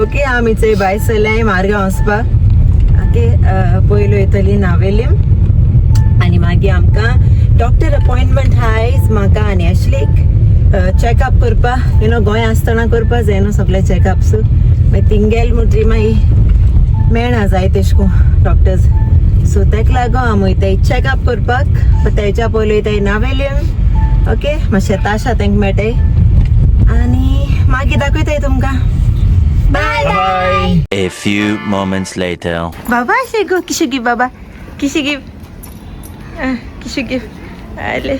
Okay आमी थंय भायर सरल्याय मारगांव वचपाक. ओके पयलो येतली नावेलीम आनी मागीर आमकां डॉक्टर अपॉयंटमेंट आयज म्हाका आनी एशलीक चॅकअप करपा गोंय आसतना करपा जाय न्हू सगळे चॅकअप्स. मागीर थिंग गेल म्हणटरी मागीर मेळना जाय तेश को डॉक्टर्स. सो तेका लागून हांव वयताय चॅकअप करपाक. तेच्या पयलीं वयताय नावेलीम. ओके मातशें ताशा तेंका मेळटाय आनी मागीर दाखयताय तुमकां. Bye bye. A few moments later. बाबा शे गो किशे गिव बाबा किशे गिव किशे गिव. अरे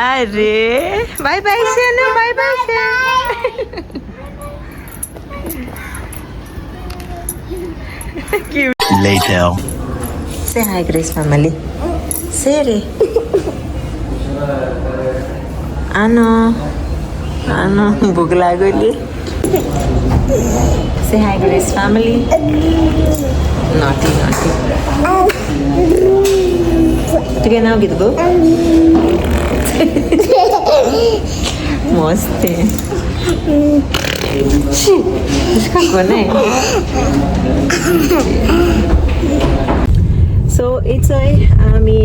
अरे बाय बाय शेनू bye bye Later. Say hi Grace family. Say re. Ano भूक लागली. Say hi Grace family. Naughty. तुगे नाव कितें गो? मस्त आहे. कोण आहे? सो इट्स आमी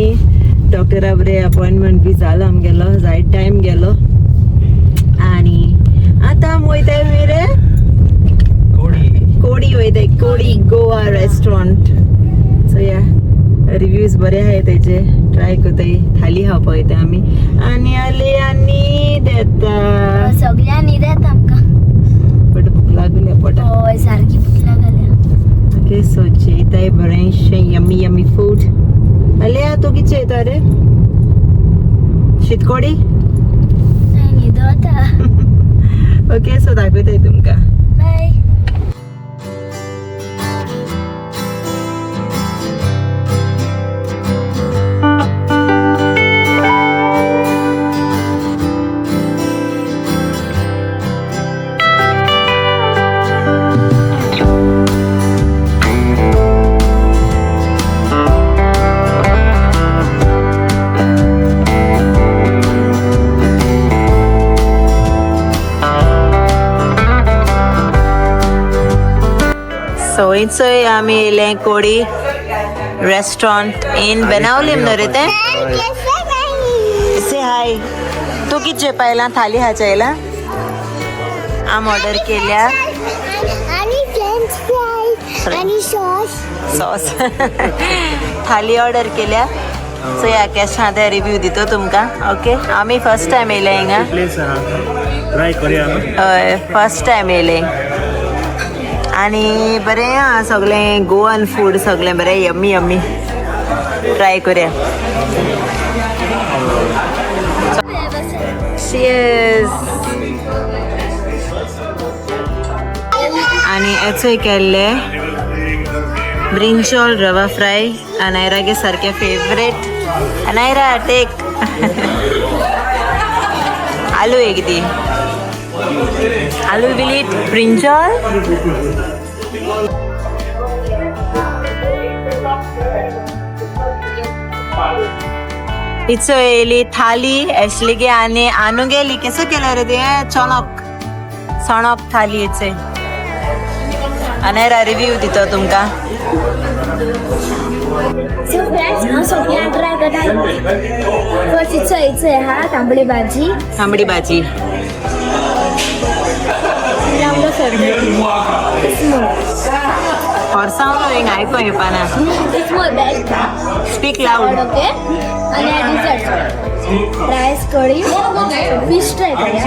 डॉक्टरा बरें अपॉयंटमेंट बी जालो आमगेलो जायत टायम गेलो आनी आतां आमी वयताय मेरे कोडी वयताय. कोडी गोवा रेस्टॉरंट. सो या रिव्यूज बरे आहाय तेजे. ट्राय करताय थाली खावपा वयताय आमी आनी आली आनी देता सगळ्यांनी देत आमकां. बट भूक लागल्या पोटाक. हय सारकी भूक लागल्या. ओके सो जेयताय बरेंशें यमी फूड. आल्या तूं कितें जेयता रे? शीतकोडी. न्हिदो आतां. ओके सो दाखयताय तुमकां. बाय. सो इट्सय आमी येयले कोडी रेस्टॉरंट इन बेनावलीम न्हू रे तें. से हाय. तूं कितें जेवपायला? थाली खावच्या येयला. आम ऑर्डर केल्या आणि फ्रेंच फ्राय आणि सॉस. थाली ऑर्डर केल्या. सो या कशें ते रिव्यू दितो तुमकां. ओके आमी फर्स्ट टायम येयले हिंगा. ट्राय करूया. हय फर्स्ट टायम येयले आनी बरें आहा सगळें गोवन फूड सगळें बरें यम्मी ट्राय करूया. Cheers. आनी हेचोय केल्ले ब्रिंजॉल रवा फ्राय. अनायरागे सारकें फेवरेट. अनायरा टेक. आलू एक दी. आलू विल ईट ब्रिंजॉल. इचो येयली थाली एशलीगे आनी आनू गेली. केसो केलो रे ते चणक थाली हेचे. अनायरा रिव्यू दितो तुमकां. सो फ्रेंड्स हांव सगळ्यां ट्राय करता. फर्स्ट इचो हा तांबडी भाजी. horsaवलो हिंग आयको येवपाना. Speak loud. ओके आणि dessert rice kadhi fish try करूया.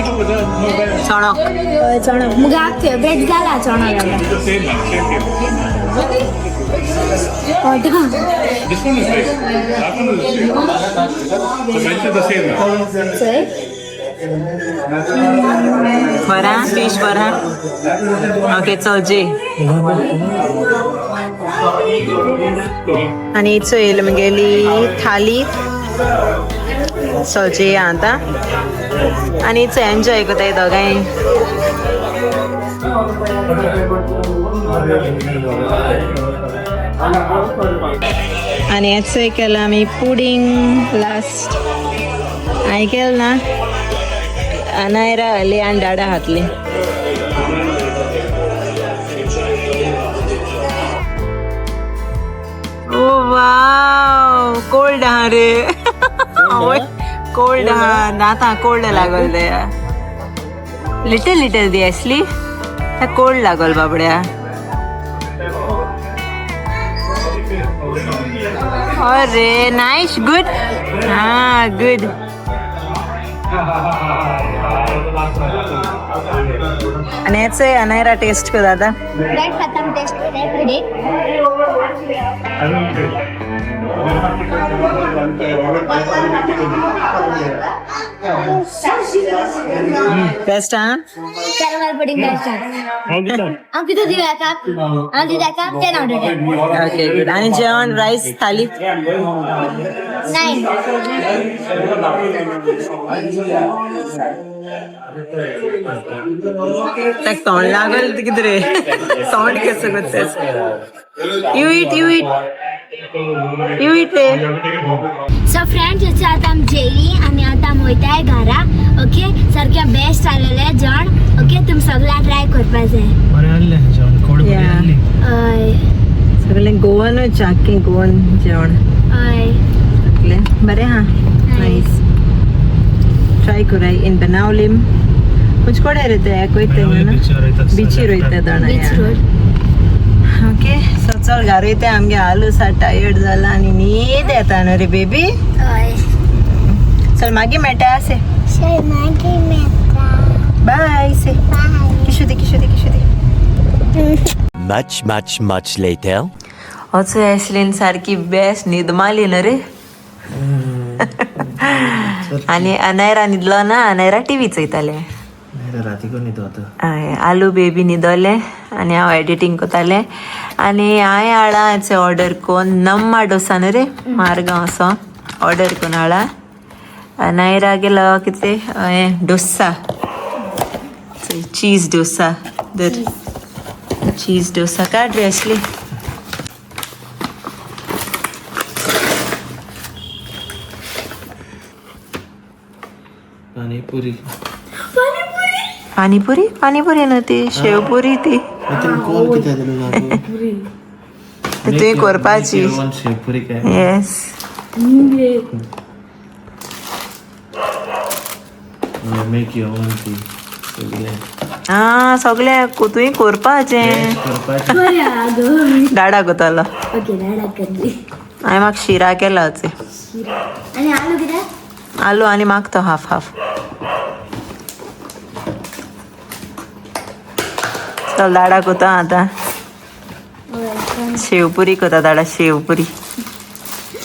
चणक मुगा फेवरेट जाला चणक. This one is nice. That one is the same. So the same. बरा फिश बरा. ओके चल जे. आनी इचो येयलो म्हगेली थाली. चल जे आतां आनी इचो एन्जॉय कोताय दोगांय. आनी हेचोय केला आमी पुडींग लास्ट. हांवें केलें ना. अनायरा हली आनी डाडा हातली. कोल्ड हा रे कोल्ड हा नाता कोल्ड लागल ते लिटल दी असली कोल्ड लागल बाबड्या अरे नाइस गुड हा गुड आणि याचं अनायरा टेस्ट कर दादा ब्रेड खत्म टेस्ट रेडी बेस्ट हा कैरमल पुडिंग बेस्ट हम किती दिला का हम दिला का 10 आउट ऑफ 10 ओके गुड आणि जेवण राईस थाली 9 tak तोंड लागल किती रे तोंड कसं करतेस you it ray so friends याचं आता आम जेली आणि आता आम वयताय घरा ओके सारख्या बेस्ट आलेले जेवण ओके तुम सगळ्या ट्राय करपाचे सगळे गोवनच आख्खे गोवन जेवण सगळे बरे हा नाईस ट्राय करूय इन बनावलीम मुझको रहते हैं कोई बीची रोयता दाणा बीच रोड ओके सो चल घरा येते आमगे आलू सा टायर्ड जाला आणि न्हीद येता न्हू रे बेबी चल मागी मेळटा से बाय से किशू दे Much later. असो एसलीन सारखी बेस्ट न्हीद मारली ना रे आणि अनायरा न्हिदलो ना अनायरा टीव्ही चयताले हय आलू बेबी न्हिदोले आनी हांव एडिटींग कोतालें आनी हांवें हाडा हेचें ऑर्डर कोन्न नम्मा डोसा न्हू रे मारगांव असो ऑर्डर कोन्न हाडा अनायरा गेलो कितें हें डोसा चीज डोसा दर चीज डोसा काड रे असली पाणीपुरी न्हू ती शेवपुरी ती तुवें करपाची येस सगळें तुवें करपाचें डाडा कोतालो हांवें म्हाका शिरा केला आणि आलू कितें आलू आनी मागतो हाफ चल दाडा कोता आतां शेवपुरी कोता दाडा शेवपुरी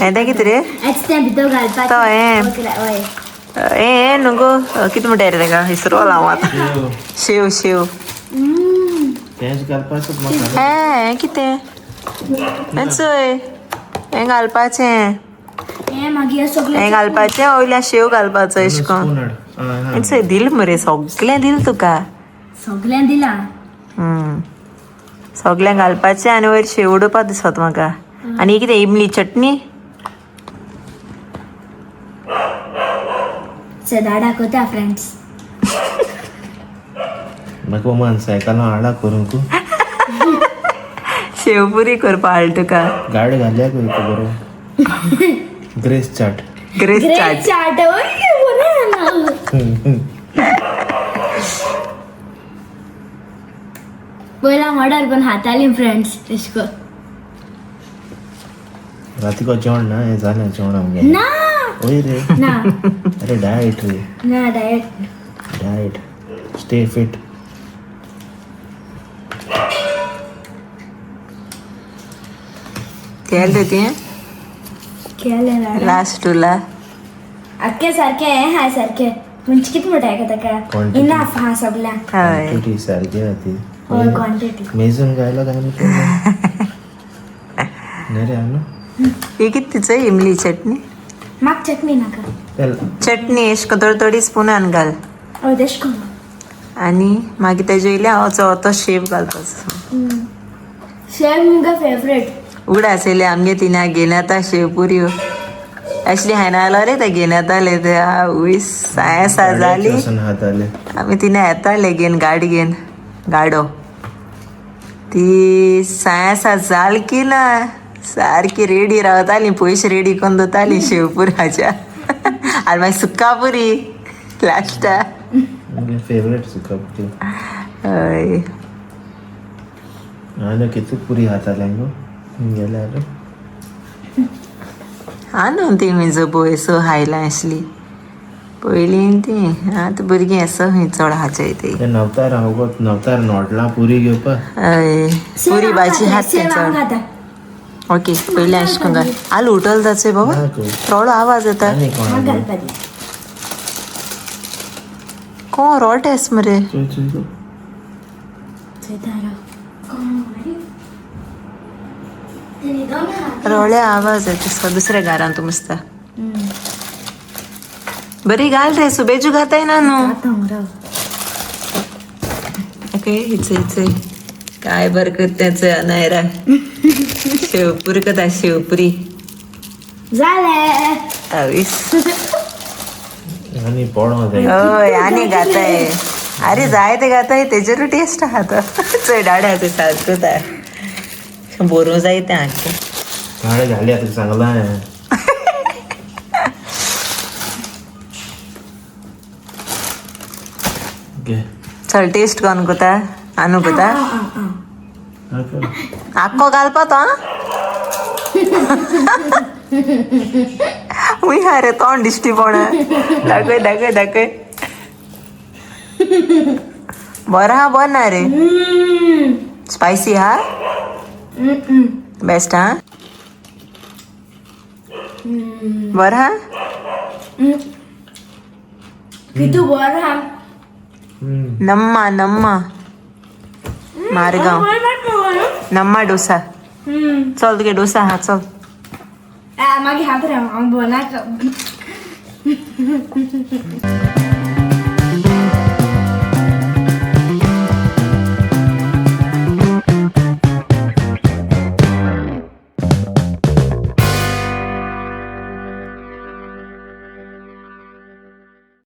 येता कितें रे तें भितर घालपाचें तो हें न्हू गो कितें म्हणटा रे तेका विसरो हांव आतां शेव हें कितें हें चोय हें घालपाचें हें घालपाचें वयल्या शेव घालपाचो एश कोन्न चोय दिल मरे सगळें दिल तुका सगळ्यांक दिला सगळें घालपाचें आनी वयर शेव उडोवपा दिसत म्हाका आनी कितें इमली चटणी दाडा कोता फ्रेंड्स म्हाका मन सायकल हाडा करूंक शेवपुरी करपा हाड तुका गाडी घाल्या करूंक बरो ग्रेस चाट चाट पयला ऑर्डर पण हाताली फ्रेंड्स एशको रातीको जेवण ना हें जालें जेवण आमगे ना ओय रे ना अरे डायट रे ना डायट स्टे फिट केलें तें केलें लास्ट टूला अक्के सारखे हाय सारखे म्हणजे किती मोठं आहे का ताका Quantity. इनाफ हा सगळ्यांक हय क्वांटिटी सारकी आहा होय क्वांटिटी मेजून गायला काय नाही रे आनो ही कितें तिचो इमली चटणी म्हाक चटणी नाका चल चटणी एश थोडी स्पुनान घाल हय तेश करून आनी मागीर तेजे वयल्या हांव तो शेव घालपाचो शेव मुगा फेवरेट उगडा आसले आमगे तिने घेवन येता शेवपुऱ्यो ॲक्चुली हांवें आलो रे ते घेवन येताले ते वीस सायसा जाली हात आले आमी तिने येताले घेवन गाडी घेवन गाडो ती सायसा जाल की ना सारखी रेडी रावताली पयशे रेडी करून दवरताली शेवपुराच्या आनी मागीर सुक्का पुरी लास्टा फेवरेट सुका पुरी हय आनी कितू पुरी खाताले गो गेल्यार हा न्हू ती मिजो पळय सो हायलां आसली पयलीं ती आतां भुरगीं असो खंय चड खाचे ती ते नवतार हांव गो नवतार नोटला पुरी घेवपाक हय पुरी भाजी हात ते चड ओके पयलीं अशें करून घाल आलू उठल जाचे बाबा ना तूं. थोडो आवाज येता आनी कोण कोण रोटेस मरे चूय चूय गो रोळे आवाज येता दुसऱ्या घरान तूं मस्ता बरी घाल रे सुबेजू घाताय ना न्हू ओके हिच काय बरकत त्याचं नायरा शेवपुरी कदा शेवपुरी झाले अवीस आनी पडो जाय हय आनी घाताय अरे जाय ते घाताय तेजेरू टेस्ट आहा तो चय डाड्याचे सारको था बोरू जाय ते हाके गाडे घाली आतां सांगला घे चल टेस्ट कोण कोता आनू कोता आक्को घालपा तो हुंय हा रे तोंड दिश्टी पडा दाखय दाखय दाखय बरं हा बरं ना रे स्पायसी हा बेस्ट हा बरं हा किती बरं नम्मा नम्मा मारगाव नम्मा डोसा चल तुगे डोसा हा चल मागे हात रे बना